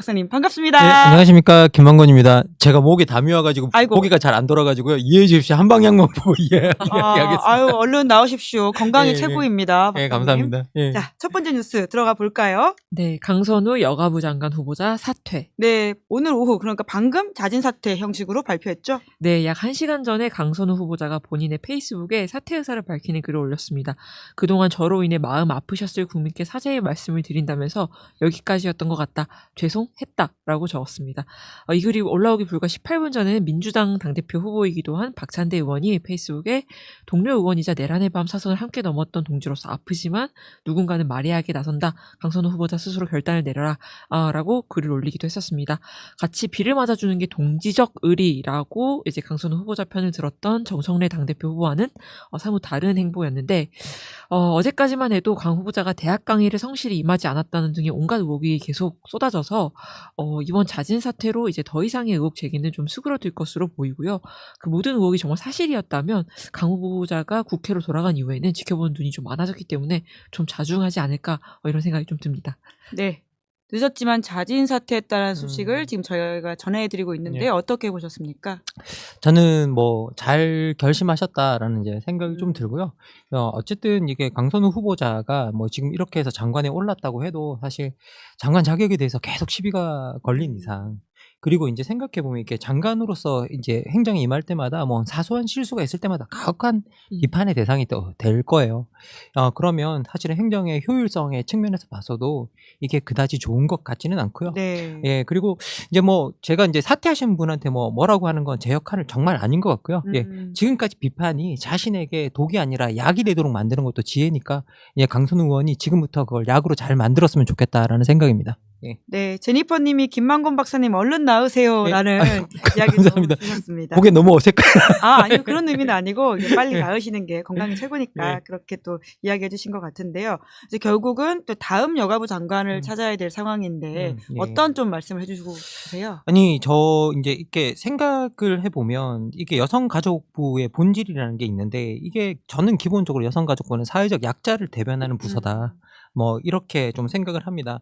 박사님 네, 반갑습니다. 안녕하십니까. 김만곤입니다. 제가 목이 담이 와가지고 아이고. 고기가 잘 안 돌아가지고요. 이해해 주십시오. 한 방향만 보고 이야기하겠습니다. 아유, 얼른 나오십시오. 건강이 예, 최고입니다. 예, 박사님. 감사합니다. 예. 자, 첫 번째 뉴스 들어가 볼까요? 네, 강선우 여가부 장관 후보자 사퇴. 네, 오늘 오후 그러니까 방금 자진 사퇴 형식으로 발표했죠. 네, 약 1시간 전에 강선우 후보자가 본인의 페이스북에 사퇴 의사를 밝히는 글을 올렸습니다. 그동안 저로 인해 마음 아프셨을 국민께 사죄의 말씀을 드린다면서 여기까지였던 것 같다. 죄송했다. 라고 적었습니다. 이 글이 올라오기 불과 18분 전에는 민주당 당대표 후보이기도 한 박찬대 의원이 페이스북에 동료 의원이자 내란의 밤 사선을 함께 넘었던 동지로서 아프지만 누군가는 말해야하게 나선다. 강선우 후보자 스스로 결단을 내려라. 라고 글을 올리기도 했었습니다. 같이 비를 맞아주는 게 동지적 의리라고 이제 강선우 후보자 편을 들었던 정청래 당대표 후보와는 사뭇 다른 행보였는데 어제까지만 해도 강 후보자가 대학 강의를 성실히 임하지 않았다는 등의 온갖 의혹이 계속 쏟아져서 이번 자진 사퇴로 이제 더 이상의 의혹 제기는 좀 수그러들 것으로 보이고요. 그 모든 의혹이 정말 사실이었다면 강 후보자가 국회로 돌아간 이후에는 지켜보는 눈이 좀 많아졌기 때문에 좀 자중하지 않을까 이런 생각이 좀 듭니다. 네. 늦었지만 자진 사퇴했다는 소식을 지금 저희가 전해드리고 있는데 예. 어떻게 보셨습니까? 저는 뭐 잘 결심하셨다라는 이제 생각이 좀 들고요. 어쨌든 이게 강선우 후보자가 뭐 지금 이렇게 해서 장관에 올랐다고 해도 사실 장관 자격에 대해서 계속 시비가 걸린 이상 그리고 이제 생각해 보면 이게 장관으로서 이제 행정에 임할 때마다 뭐 사소한 실수가 있을 때마다 가혹한 비판의 대상이 또 될 거예요. 그러면 사실은 행정의 효율성의 측면에서 봐서도 이게 그다지 좋은 것 같지는 않고요. 네. 예, 그리고 이제 뭐 제가 이제 사퇴하신 분한테 뭐라고 하는 건 제 역할은 정말 아닌 것 같고요. 예, 지금까지 비판이 자신에게 독이 아니라 약이 되도록 만드는 것도 지혜니까 예, 강선우 의원이 지금부터 그걸 약으로 잘 만들었으면 좋겠다라는 생각입니다. 예. 네, 제니퍼님이 김만곤 박사님 얼른 나으세요라는 이야기도 감사합니다. 주셨습니다. 보기엔 너무 어색해요. 아니요. 그런 의미는 아니고 이제 빨리 네. 나으시는 게 건강이 최고니까 네. 그렇게 또 이야기해 주신 것 같은데요. 이제 결국은 또 다음 여가부 장관을 찾아야 될 상황인데 예. 어떤 좀 말씀을 해주시고 계세요? 아니, 저 이제 이렇게 생각을 해보면 이게 여성가족부의 본질이라는 게 있는데 이게 저는 기본적으로 여성가족부는 사회적 약자를 대변하는 부서다. 뭐 이렇게 좀 생각을 합니다.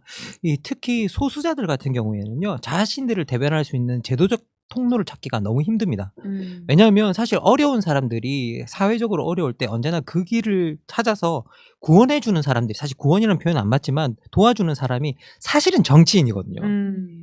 특히 소수자들 같은 경우에는요, 자신들을 대변할 수 있는 제도적 통로를 찾기가 너무 힘듭니다. 왜냐하면 사실 어려운 사람들이 사회적으로 어려울 때 언제나 그 길을 찾아서 구원해주는 사람들이, 사실 구원이라는 표현은 안 맞지만 도와주는 사람이 사실은 정치인이거든요.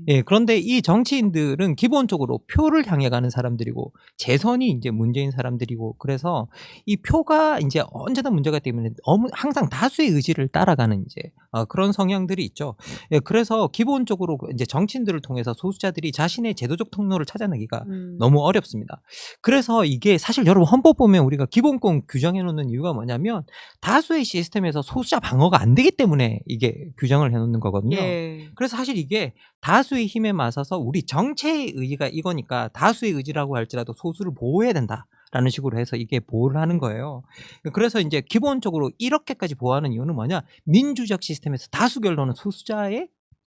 예, 그런데 이 정치인들은 기본적으로 표를 향해 가는 사람들이고 재선이 이제 문제인 사람들이고 그래서 이 표가 이제 언제나 문제가 때문에 항상 다수의 의지를 따라가는 이제 그런 성향들이 있죠. 예, 그래서 기본적으로 이제 정치인들을 통해서 소수자들이 자신의 제도적 통로를 찾아내기가 너무 어렵습니다. 그래서 이게 사실 여러분 헌법 보면 우리가 기본권 규정해 놓는 이유가 뭐냐면 다수의 시스템에서 소수자 방어가 안 되기 때문에 이게 규정을 해 놓는 거거든요. 예. 그래서 사실 이게 다수의 힘에 맞서서 우리 정체의 의의가 이거니까 다수의 의지라고 할지라도 소수를 보호해야 된다라는 식으로 해서 이게 보호를 하는 거예요. 그래서 이제 기본적으로 이렇게까지 보호하는 이유는 뭐냐? 민주적 시스템에서 다수 결론은 소수자의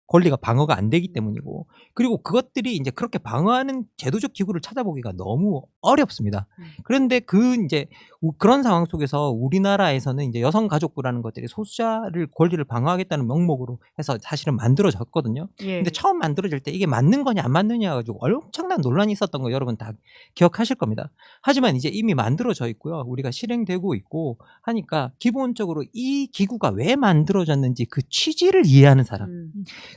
권리가 방어가 안 되기 때문이고, 그리고 그것들이 이제 그렇게 방어하는 제도적 기구를 찾아보기가 너무 어렵습니다. 그런데 이제 그런 상황 속에서 우리나라에서는 이제 여성가족부라는 것들이 소수자를 권리를 방어하겠다는 명목으로 해서 사실은 만들어졌거든요. 예. 근데 처음 만들어질 때 이게 맞는 거냐 안 맞느냐 가지고 엄청난 논란이 있었던 거 여러분 다 기억하실 겁니다. 하지만 이제 이미 만들어져 있고요. 우리가 실행되고 있고 하니까 기본적으로 이 기구가 왜 만들어졌는지 그 취지를 이해하는 사람,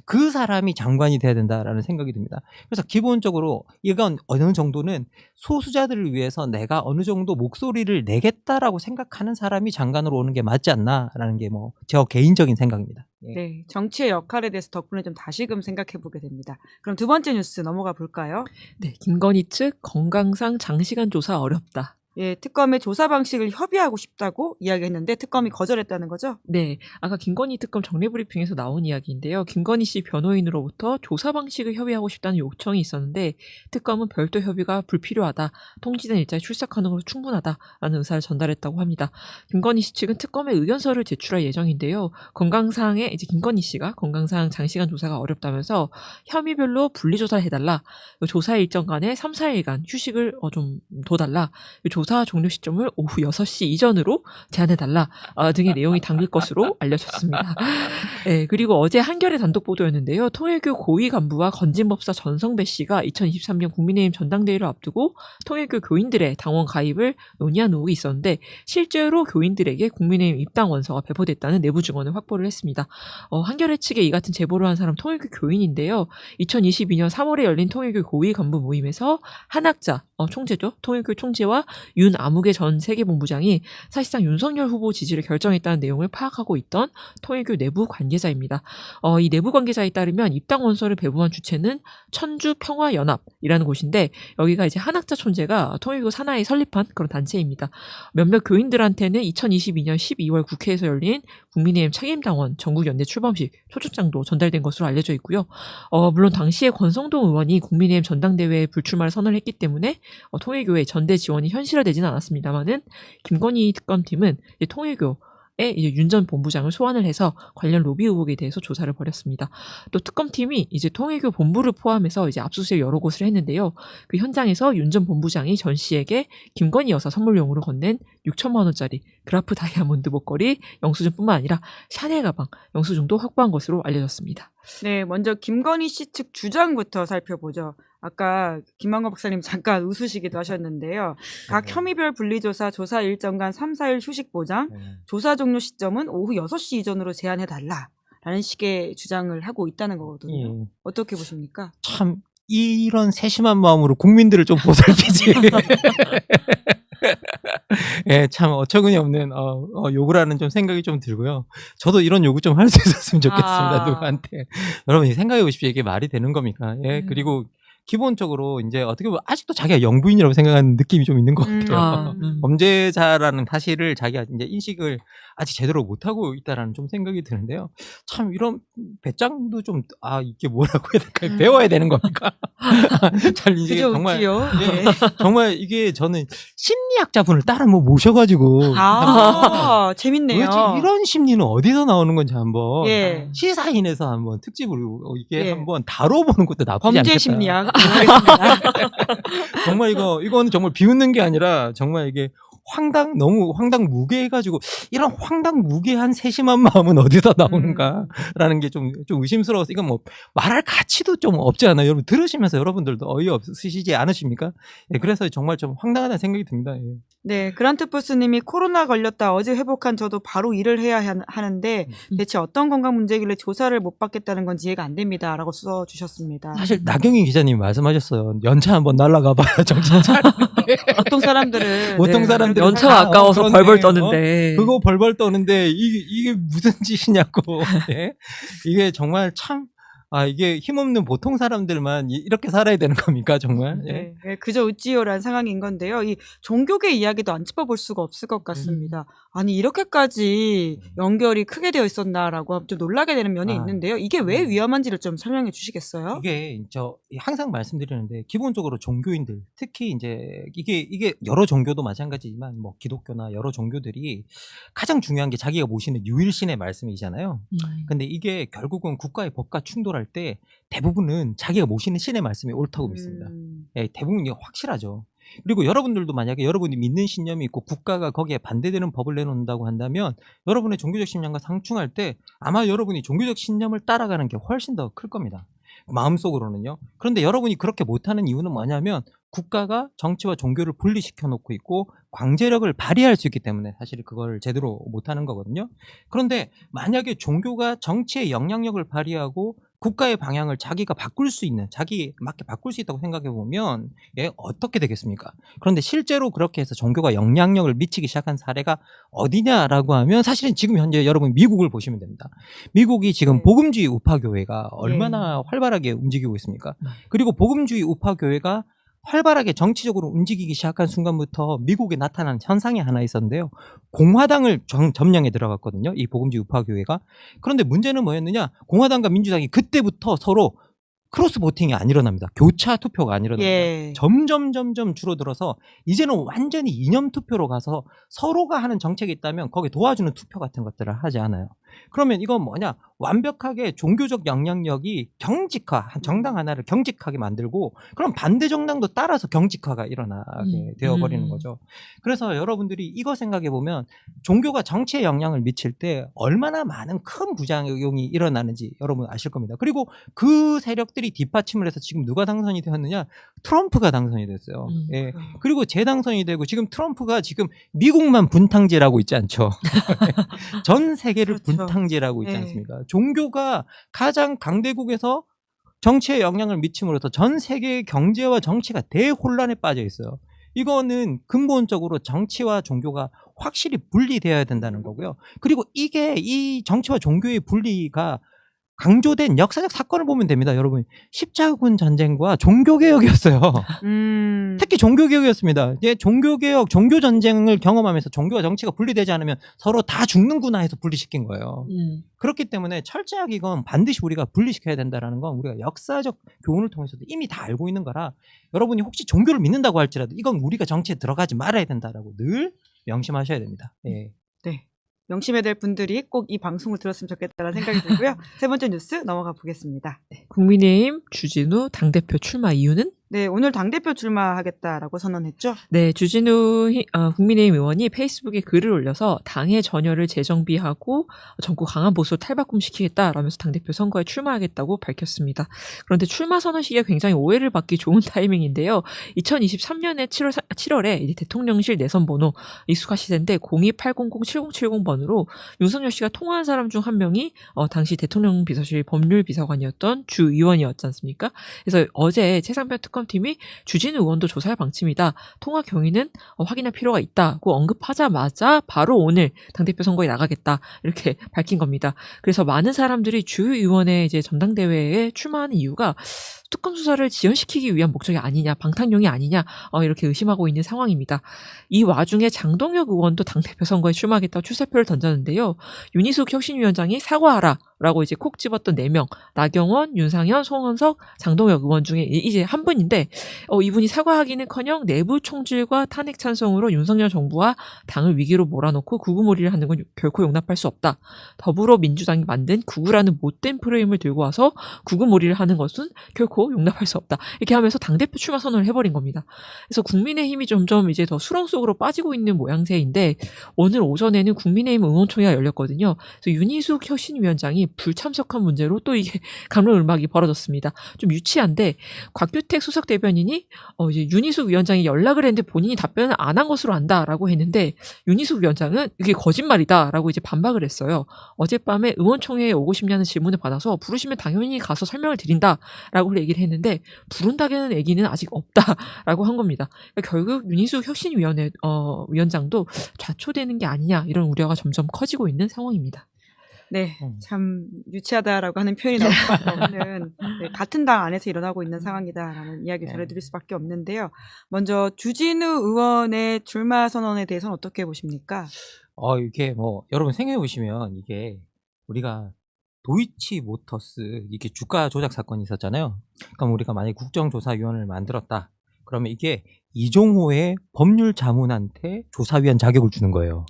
그 사람이 장관이 돼야 된다라는 생각이 듭니다. 그래서 기본적으로 이건 어느 정도는 소수자들을 위해서 내가 어느 정도 목소리를 내겠다라고 생각하는 사람이 장관으로 오는 게 맞지 않나라는 게 뭐 제 개인적인 생각입니다. 예. 네, 정치의 역할에 대해서 덕분에 좀 다시금 생각해 보게 됩니다. 그럼 두 번째 뉴스 넘어가 볼까요? 네, 김건희 측 건강상 장시간 조사 어렵다. 예, 특검의 조사 방식을 협의하고 싶다고 이야기했는데 특검이 거절했다는 거죠? 네, 아까 김건희 특검 정례브리핑에서 나온 이야기인데요. 김건희 씨 변호인으로부터 조사 방식을 협의하고 싶다는 요청이 있었는데 특검은 별도 협의가 불필요하다. 통지된 일자에 출석하는 것으로 충분하다라는 의사를 전달했다고 합니다. 김건희 씨 측은 특검에 의견서를 제출할 예정인데요. 건강상에 이제 김건희 씨가 건강상 장시간 조사가 어렵다면서 혐의별로 분리조사를 해달라. 조사 일정 간에 3, 4일간 휴식을 좀 둬달라. 조사 조사 종료 시점을 오후 6시 이전으로 제한해달라 등의 내용이 담길 것으로 알려졌습니다. 네, 그리고 어제 한겨레 단독 보도였는데요. 통일교 고위 간부와 건진법사 전성배 씨가 2023년 국민의힘 전당대회를 앞두고 통일교 교인들의 당원 가입을 논의한 의혹이 있었는데 실제로 교인들에게 국민의힘 입당 원서가 배포됐다는 내부 증언을 확보를 했습니다. 한겨레 측에 이 같은 제보를 한 사람 통일교 교인인데요. 2022년 3월에 열린 통일교 고위 간부 모임에서 한학자 총재죠. 통일교 총재와 윤아무개 전 세계본부장이 사실상 윤석열 후보 지지를 결정했다는 내용을 파악하고 있던 통일교 내부 관계자입니다. 이 내부 관계자에 따르면 입당 원서를 배부한 주체는 천주평화연합이라는 곳인데 여기가 이제 한학자 총재가 통일교 산하에 설립한 그런 단체입니다. 몇몇 교인들한테는 2022년 12월 국회에서 열린 국민의힘 책임당원 전국연대 출범식 초청장도 전달된 것으로 알려져 있고요. 물론 당시에 권성동 의원이 국민의힘 전당대회에 불출마를 선언했기 때문에 통일교의 전대 지원이 현실화되지는 않았습니다만은 김건희 특검팀은 이제 통일교의 이제 윤 전 본부장을 소환을 해서 관련 로비 의혹에 대해서 조사를 벌였습니다. 또 특검팀이 이제 통일교 본부를 포함해서 이제 압수수색 여러 곳을 했는데요. 그 현장에서 윤 전 본부장이 전 씨에게 김건희 여사 선물용으로 건넨 6천만 원짜리 그라프 다이아몬드 목걸이, 영수증뿐만 아니라 샤넬 가방, 영수증도 확보한 것으로 알려졌습니다. 네, 먼저 김건희 씨 측 주장부터 살펴보죠. 아까 김만건 박사님 잠깐 웃으시기도 하셨는데요. 각 혐의별 분리조사, 조사 일정간 3, 4일 휴식 보장, 조사 종료 시점은 오후 6시 이전으로 제한해달라라는 식의 주장을 하고 있다는 거거든요. 어떻게 보십니까? 참 이런 세심한 마음으로 국민들을 좀 보살피지. 예, 참 어처구니 없는 요구를 하는 좀 생각이 좀 들고요. 저도 이런 요구 좀 할 수 있었으면 좋겠습니다. 누구한테. 여러분 생각해 보십시오. 이게 말이 되는 겁니까? 예, 그리고 기본적으로 이제 어떻게 보면 아직도 자기가 영부인이라고 생각하는 느낌이 좀 있는 것 같아요. 범죄자라는 사실을 자기가 이제 인식을 아직 제대로 못하고 있다라는 좀 생각이 드는데요. 참 이런 배짱도 좀 이게 뭐라고 해야 될까요? 배워야 되는 겁니까? 잘 이제 그죠, 정말 네. 정말 이게 저는 심리학자분을 따로 뭐 모셔가지고 재밌네요. 도대체 이런 심리는 어디서 나오는 건지 한번 예. 시사인에서 한번 특집으로 이게 예. 한번 다뤄보는 것도 나쁘지 범죄 않겠다. 심리학. 정말 이거는 정말 비웃는 게 아니라 정말 이게 너무 황당무계해가지고 이런 황당무계한 세심한 마음은 어디서 나오는가라는 게 좀 의심스러워서 이건 뭐 말할 가치도 좀 없지 않아요? 여러분 들으시면서 여러분들도 어이없으시지 않으십니까? 예, 그래서 정말 좀 황당하다는 생각이 듭니다. 예. 네, 그란트푸스님이 코로나 걸렸다 어제 회복한 저도 바로 일을 해야 하는데 대체 어떤 건강 문제길래 조사를 못 받겠다는 건지 이해가 안 됩니다라고 써주셨습니다. 사실 나경희 기자님이 말씀하셨어요. 연차 한번 날아가봐야 정신 차리는데 보통 사람들은 보통 사람들은 연차가 아까워서 그런데, 벌벌 떠는데 그거 벌벌 떠는데 이게 무슨 짓이냐고. 예? 이게 정말 참 이게 힘없는 보통 사람들만 이렇게 살아야 되는 겁니까, 정말? 예? 네, 그저 어찌요란 상황인 건데요. 이 종교계 이야기도 안 짚어볼 수가 없을 것 같습니다. 아니 이렇게까지 연결이 크게 되어 있었나라고 좀 놀라게 되는 면이 있는데요. 이게 왜 위험한지를 좀 설명해 주시겠어요? 이게 항상 말씀드리는데 기본적으로 종교인들 특히 이제 이게 여러 종교도 마찬가지지만 뭐 기독교나 여러 종교들이 가장 중요한 게 자기가 모시는 유일신의 말씀이잖아요. 근데 이게 결국은 국가의 법과 충돌할 때 대부분은 자기가 모시는 신의 말씀이 옳다고 믿습니다. 예, 대부분 이게 확실하죠. 그리고 여러분들도 만약에 여러분이 믿는 신념이 있고 국가가 거기에 반대되는 법을 내놓는다고 한다면 여러분의 종교적 신념과 상충할 때 아마 여러분이 종교적 신념을 따라가는 게 훨씬 더 클 겁니다. 마음속으로는요. 그런데 여러분이 그렇게 못하는 이유는 뭐냐면 국가가 정치와 종교를 분리시켜 놓고 있고 광제력을 발휘할 수 있기 때문에 사실 그걸 제대로 못하는 거거든요. 그런데 만약에 종교가 정치의 영향력을 발휘하고 국가의 방향을 자기가 바꿀 수 있는, 자기에 맞게 바꿀 수 있다고 생각해 보면 어떻게 되겠습니까? 그런데 실제로 그렇게 해서 종교가 영향력을 미치기 시작한 사례가 어디냐라고 하면 사실은 지금 현재 여러분 미국을 보시면 됩니다. 미국이 지금 복음주의 우파교회가 얼마나 활발하게 움직이고 있습니까? 그리고 복음주의 우파교회가 활발하게 정치적으로 움직이기 시작한 순간부터 미국에 나타난 현상이 하나 있었는데요. 공화당을 점령에 들어갔거든요. 이 복음주의 우파교회가. 그런데 문제는 뭐였느냐? 공화당과 민주당이 그때부터 서로 크로스 보팅이 안 일어납니다. 교차 투표가 안 일어납니다. 예. 점점 줄어들어서 이제는 완전히 이념 투표로 가서 서로가 하는 정책이 있다면 거기에 도와주는 투표 같은 것들을 하지 않아요. 그러면 이건 뭐냐? 완벽하게 종교적 영향력이 한 정당 하나를 경직하게 만들고 그럼 반대 정당도 따라서 경직화가 일어나게 되어버리는 거죠. 그래서 여러분들이 이거 생각해 보면 종교가 정치에 영향을 미칠 때 얼마나 많은 큰 부작용이 일어나는지 여러분 아실 겁니다. 그리고 그 세력들이 뒷받침을 해서 지금 누가 당선이 되었느냐? 트럼프가 당선이 됐어요. 예. 그리고 재당선이 되고 지금 트럼프가 지금 미국만 분탕질하고 있지 않죠. 전 세계를 그렇죠. 분탕질하고 있지 네. 않습니까? 종교가 가장 강대국에서 정치에 영향을 미침으로써 전 세계의 경제와 정치가 대혼란에 빠져 있어요. 이거는 근본적으로 정치와 종교가 확실히 분리되어야 된다는 거고요. 그리고 이 정치와 종교의 분리가 강조된 역사적 사건을 보면 됩니다, 여러분. 십자군 전쟁과 종교개혁이었어요. 특히 종교개혁이었습니다. 이제 종교개혁, 종교전쟁을 경험하면서 종교와 정치가 분리되지 않으면 서로 다 죽는구나 해서 분리시킨 거예요. 그렇기 때문에 철저하게 이건 반드시 우리가 분리시켜야 된다는 건 우리가 역사적 교훈을 통해서도 이미 다 알고 있는 거라 여러분이 혹시 종교를 믿는다고 할지라도 이건 우리가 정치에 들어가지 말아야 된다라고 늘 명심하셔야 됩니다. 예. 네. 명심해야 될 분들이 꼭 이 방송을 들었으면 좋겠다는 생각이 들고요. 세 번째 뉴스 넘어가 보겠습니다. 국민의힘 주진우 당대표 출마 이유는? 네, 오늘 당대표 출마하겠다라고 선언했죠. 네, 국민의힘 의원이 페이스북에 글을 올려서 당의 전열을 재정비하고 전국 강한 보수 탈바꿈시키겠다라면서 당대표 선거에 출마하겠다고 밝혔습니다. 그런데 출마 선언 시기가 굉장히 오해를 받기 좋은 타이밍인데요. 2023년에 7월에 이제 대통령실 내선 번호 익숙하시던데 02-800-7070번으로 윤석열 씨가 통화한 사람 중 한 명이 당시 대통령 비서실 법률비서관이었던 주 의원이었지 않습니까? 그래서 어제 최상병 특검팀이 주진우 의원도 조사할 방침이다. 통화 경위는 확인할 필요가 있다고 언급하자마자 바로 오늘 당대표 선거에 나가겠다. 이렇게 밝힌 겁니다. 그래서 많은 사람들이 주 의원의 이제 전당대회에 출마하는 이유가 특검 수사를 지연시키기 위한 목적이 아니냐, 방탄용이 아니냐 이렇게 의심하고 있는 상황입니다. 이 와중에 장동혁 의원도 당대표 선거에 출마하겠다고 출사표를 던졌는데요. 윤희숙 혁신위원장이 사과하라라고 이제 콕 집었던 4명, 나경원, 윤상현, 송원석, 장동혁 의원 중에 이제 한 분인데 이분이 사과하기는커녕 내부 총질과 탄핵 찬성으로 윤석열 정부와 당을 위기로 몰아넣고 구구몰이를 하는 건 결코 용납할 수 없다. 더불어민주당이 만든 구구라는 못된 프레임을 들고 와서 구구몰이를 하는 것은 결코 용납할 수 없다. 이렇게 하면서 당대표 출마 선언을 해버린 겁니다. 그래서 국민의힘이 점점 이제 더 수렁 속으로 빠지고 있는 모양새인데 오늘 오전에는 국민의힘 의원총회가 열렸거든요. 그래서 윤희숙 혁신위원장이 불참석한 문제로 또 이게 감론을박이 벌어졌습니다. 좀 유치한데 곽규택 수석 대변인이 이제 윤희숙 위원장이 연락을 했는데 본인이 답변을 안 한 것으로 안다라고 했는데 윤희숙 위원장은 이게 거짓말이다라고 이제 반박을 했어요. 어젯밤에 의원총회에 오고 싶냐는 질문을 받아서 부르시면 당연히 가서 설명을 드린다라고 얘기를 했는데 부른다는 얘기는 아직 없다라고 한 겁니다. 그러니까 결국 윤희숙 혁신위원장도 좌초되는 게 아니냐 이런 우려가 점점 커지고 있는 상황입니다. 네, 참 유치하다라고 하는 표현이 나올 수밖에 없는 같은 당 안에서 일어나고 있는 상황이다라는 이야기를 전해드릴 수밖에 없는데요. 먼저 주진우 의원의 출마 선언에 대해서는 어떻게 보십니까? 이게 여러분 생각해 보시면 이게 우리가 도이치모터스 이게 주가 조작 사건이 있었잖아요. 그럼 우리가 만약에 국정조사위원회를 만들었다. 그러면 이게 이종호의 법률 자문한테 조사위원 자격을 주는 거예요.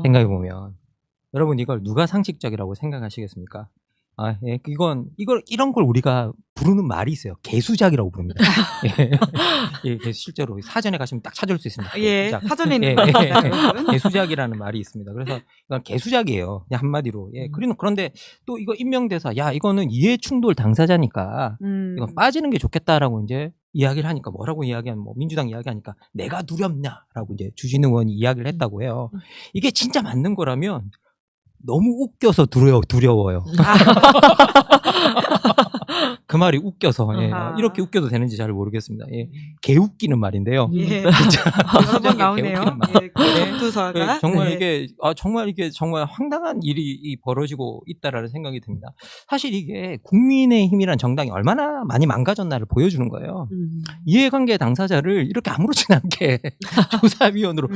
생각해 보면 여러분 이걸 누가 상식적이라고 생각하시겠습니까? 예, 이런 걸 우리가 부르는 말이 있어요. 개수작이라고 부릅니다. 예, 실제로 사전에 가시면 딱 찾을 수 있습니다. 예, 개수작. 사전에 있는 개수작이라는 말이 있습니다. 그래서 이건 개수작이에요. 그냥 한마디로. 예, 그런데 또 이거 임명돼서 이거는 이해충돌 당사자니까 이건 빠지는 게 좋겠다라고 이제 이야기를 하니까 뭐라고 이야기하면 민주당 이야기하니까 내가 두렵냐라고 이제 주진우 의원이 이야기를 했다고 해요. 이게 진짜 맞는 거라면 너무 웃겨서 두려워요. 그 말이 웃겨서 이렇게 웃겨도 되는지 잘 모르겠습니다. 예, 개웃기는 말인데요. 예, 진짜 여러 번 나오네요. 그 정말 이게 정말 황당한 일이 벌어지고 있다라는 생각이 듭니다. 사실 이게 국민의힘이란 정당이 얼마나 많이 망가졌나를 보여주는 거예요. 이해관계 당사자를 이렇게 아무렇지 않게 조사위원으로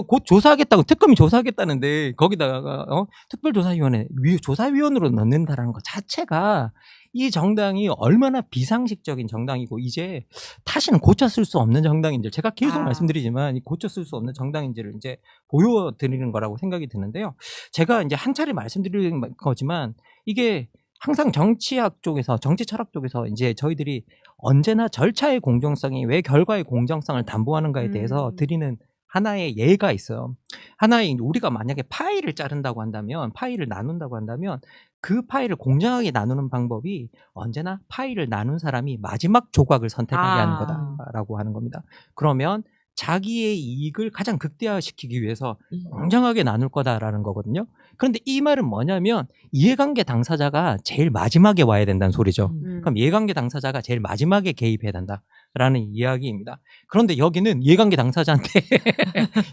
곧 조사하겠다고 특검이 조사하겠다는데 거기다가 특별조사위원회 조사위원으로 넣는다라는 것 자체가 이 정당이 얼마나 비상식적인 정당이고 이제 다시는 고쳤을 수 없는 정당인지 제가 계속 말씀드리지만 이 고쳤을 수 없는 정당인지를 이제 보여드리는 거라고 생각이 드는데요. 제가 이제 한 차례 말씀드리는 거지만 이게 항상 정치학 쪽에서 정치 철학 쪽에서 이제 저희들이 언제나 절차의 공정성이 왜 결과의 공정성을 담보하는가에 대해서 드리는 하나의 예가 있어요. 하나의 우리가 만약에 파일을 자른다고 한다면 파일을 나눈다고 한다면 그 파일을 공정하게 나누는 방법이 언제나 파일을 나눈 사람이 마지막 조각을 선택하게 하는 거다라고 하는 겁니다. 그러면 자기의 이익을 가장 극대화시키기 위해서 공정하게 나눌 거다라는 거거든요. 그런데 이 말은 뭐냐면 이해관계 당사자가 제일 마지막에 와야 된다는 소리죠. 그럼 이해관계 당사자가 제일 마지막에 개입해야 된다라는 이야기입니다. 그런데 여기는 이해관계 당사자한테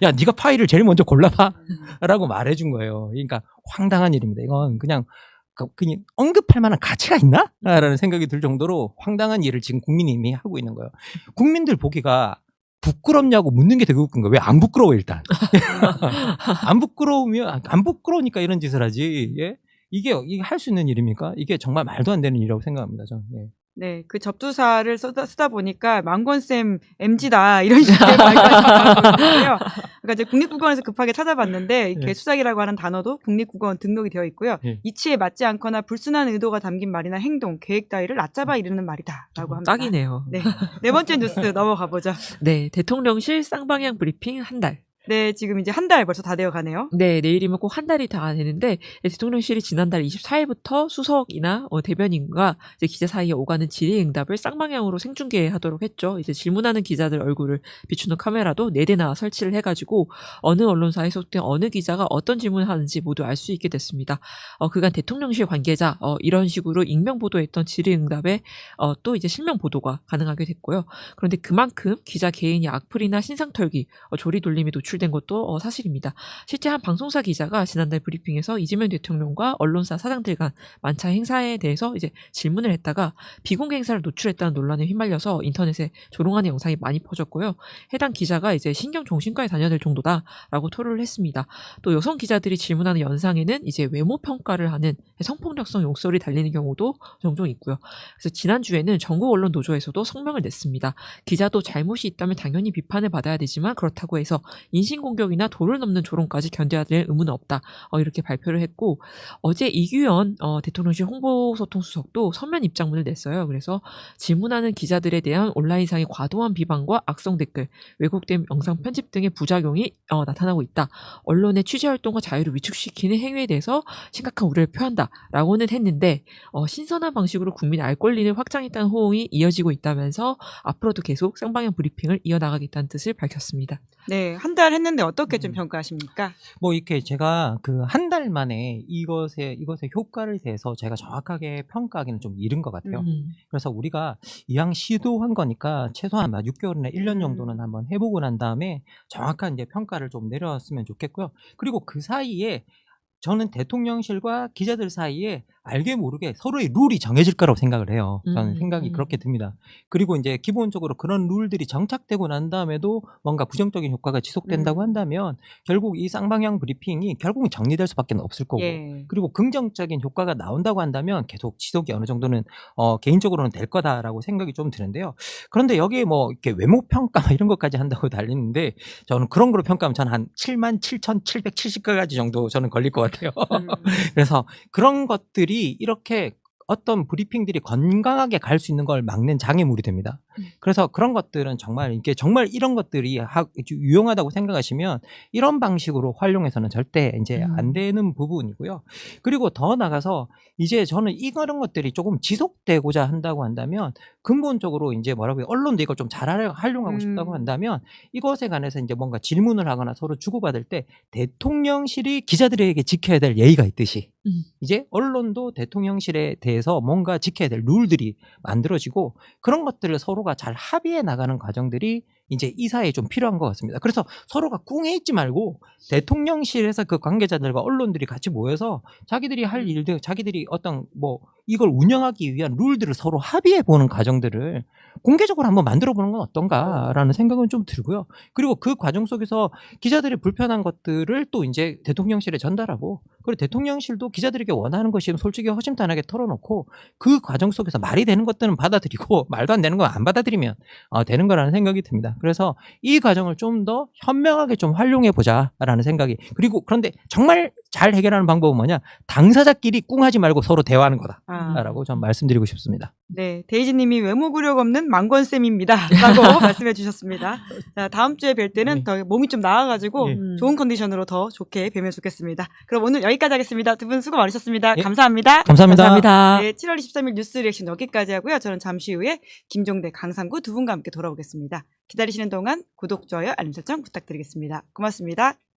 야 네가 파일을 제일 먼저 골라봐라고 말해준 거예요. 그러니까 황당한 일입니다. 이건 그냥 언급할 만한 가치가 있나? 라는 생각이 들 정도로 황당한 일을 지금 국민이 이미 하고 있는 거예요. 국민들 보기가 부끄럽냐고 묻는 게 되게 웃긴 거예요. 왜 안 부끄러워 일단. 안 부끄러우니까 이런 짓을 하지. 예? 이게 할 수 있는 일입니까? 이게 정말 말도 안 되는 일이라고 생각합니다. 저는. 예. 네, 그 접두사를 쓰다 보니까 망건쌤 MG다 이런 식의 말까지 나왔거든요. 그러니까 이제 국립국어원에서 급하게 찾아봤는데 예. 개수작이라고 하는 단어도 국립국어원 등록이 되어 있고요. 예. 이치에 맞지 않거나 불순한 의도가 담긴 말이나 행동, 계획 따위를 낮잡아 이르는 말이다라고 합니다. 딱이네요. 네, 네 번째 뉴스 넘어가 보죠. 네, 대통령실 쌍방향 브리핑 한 달. 네, 지금 이제 한 달 벌써 다 되어 가네요. 네, 내일이면 꼭 한 달이 다 되는데 대통령실이 지난달 24일부터 수석이나 대변인과 이제 기자 사이에 오가는 질의응답을 쌍방향으로 생중계하도록 했죠. 이제 질문하는 기자들 얼굴을 비추는 카메라도 4대나 설치를 해가지고 어느 언론사에 속된 어느 기자가 어떤 질문을 하는지 모두 알 수 있게 됐습니다. 그간 대통령실 관계자 이런 식으로 익명 보도했던 질의응답에 또 이제 실명 보도가 가능하게 됐고요. 그런데 그만큼 기자 개인이 악플이나 신상털기, 조리돌림에 노출된 것도 사실입니다. 실제 한 방송사 기자가 지난달 브리핑에서 이재명 대통령과 언론사 사장들 간 만차 행사에 대해서 이제 질문을 했다가 비공개 행사를 노출했다는 논란에 휘말려서 인터넷에 조롱하는 영상이 많이 퍼졌고요. 해당 기자가 이제 신경정신과에 다녀야 될 정도다라고 토로를 했습니다. 또 여성 기자들이 질문하는 연상에는 이제 외모 평가를 하는 성폭력성 욕설이 달리는 경우도 종종 있고요. 그래서 지난주에는 전국 언론 노조에서도 성명을 냈습니다. 기자도 잘못이 있다면 당연히 비판을 받아야 되지만 그렇다고 해서 인신공격이나 도를 넘는 조롱까지 견뎌야 될 의무는 없다. 이렇게 발표를 했고 어제 이규현 대통령실 홍보소통수석도 서면 입장문을 냈어요. 그래서 질문하는 기자들에 대한 온라인상의 과도한 비방과 악성 댓글, 왜곡된 영상 편집 등의 부작용이 나타나고 있다. 언론의 취재활동과 자유를 위축시키는 행위에 대해서 심각한 우려를 표한다라고는 했는데 신선한 방식으로 국민 알 권리를 확장했다는 호응이 이어지고 있다면서 앞으로도 계속 쌍방향 브리핑을 이어나가겠다는 뜻을 밝혔습니다. 네, 한 달 했는데 어떻게 좀 평가하십니까? 뭐 이렇게 제가 그 한 달 만에 이것의 효과를 대해서 제가 정확하게 평가하기는 좀 이른 것 같아요. 그래서 우리가 이왕 시도한 거니까 최소한 6개월이나 1년 정도는 한번 해보고 난 다음에 정확한 이제 평가를 좀 내렸으면 좋겠고요. 그리고 그 사이에 저는 대통령실과 기자들 사이에 알게 모르게 서로의 룰이 정해질 거라고 생각을 해요. 저는 생각이 그렇게 듭니다. 그리고 이제 기본적으로 그런 룰들이 정착되고 난 다음에도 뭔가 부정적인 효과가 지속된다고 한다면 결국 이 쌍방향 브리핑이 결국은 정리될 수밖에 없을 거고 예. 그리고 긍정적인 효과가 나온다고 한다면 계속 지속이 어느 정도는 개인적으로는 될 거다라고 생각이 좀 드는데요. 그런데 여기에 뭐 이렇게 외모 평가 이런 것까지 한다고 달리는데 저는 그런 거로 평가하면 저는 한 77,770가지 정도 저는 걸릴 것 같아요. 그래서 그런 것들이 이렇게 어떤 브리핑들이 건강하게 갈 수 있는 걸 막는 장애물이 됩니다. 그래서 그런 것들은 정말 이게 정말 이런 것들이 유용하다고 생각하시면 이런 방식으로 활용해서는 절대 이제 안 되는 부분이고요. 그리고 더 나가서 이제 저는 이런 것들이 조금 지속되고자 한다고 한다면 근본적으로 이제 뭐라고요? 언론도 이걸 좀 잘 활용하고 싶다고 한다면 이것에 관해서 이제 뭔가 질문을 하거나 서로 주고받을 때 대통령실이 기자들에게 지켜야 될 예의가 있듯이 이제 언론도 대통령실에 대해서 뭔가 지켜야 될 룰들이 만들어지고 그런 것들을 서로가 잘 합의해 나가는 과정들이 이제 이 사이에 좀 필요한 것 같습니다. 그래서 서로가 꿍해 있지 말고 대통령실에서 그 관계자들과 언론들이 같이 모여서 자기들이 할 일들, 자기들이 어떤 뭐 이걸 운영하기 위한 룰들을 서로 합의해 보는 과정들을 공개적으로 한번 만들어 보는 건 어떤가라는 생각은 좀 들고요. 그리고 그 과정 속에서 기자들이 불편한 것들을 또 이제 대통령실에 전달하고, 그리고 대통령실도 기자들에게 원하는 것이면 솔직히 허심탄회하게 털어놓고 그 과정 속에서 말이 되는 것들은 받아들이고 말도 안 되는 건 안 받아들이면 되는 거라는 생각이 듭니다. 그래서 이 과정을 좀 더 현명하게 좀 활용해 보자라는 생각이, 그리고 그런데 정말 잘 해결하는 방법은 뭐냐, 당사자끼리 꿍하지 말고 서로 대화하는 거다라고 전 말씀드리고 싶습니다. 네, 데이지님이 외모 구력 없는 망건쌤입니다라고 말씀해 주셨습니다. 자, 다음 주에 뵐 때는 네. 더 몸이 좀 나아가지고 예. 좋은 컨디션으로 더 좋게 뵈면 좋겠습니다. 그럼 오늘 여기까지 하겠습니다. 두 분 수고 많으셨습니다. 예. 감사합니다. 감사합니다. 감사합니다. 네, 7월 23일 뉴스 리액션 여기까지 하고요. 저는 잠시 후에 김종대, 강상구 두 분과 함께 돌아오겠습니다. 기다리시는 동안 구독, 좋아요, 알림 설정 부탁드리겠습니다. 고맙습니다.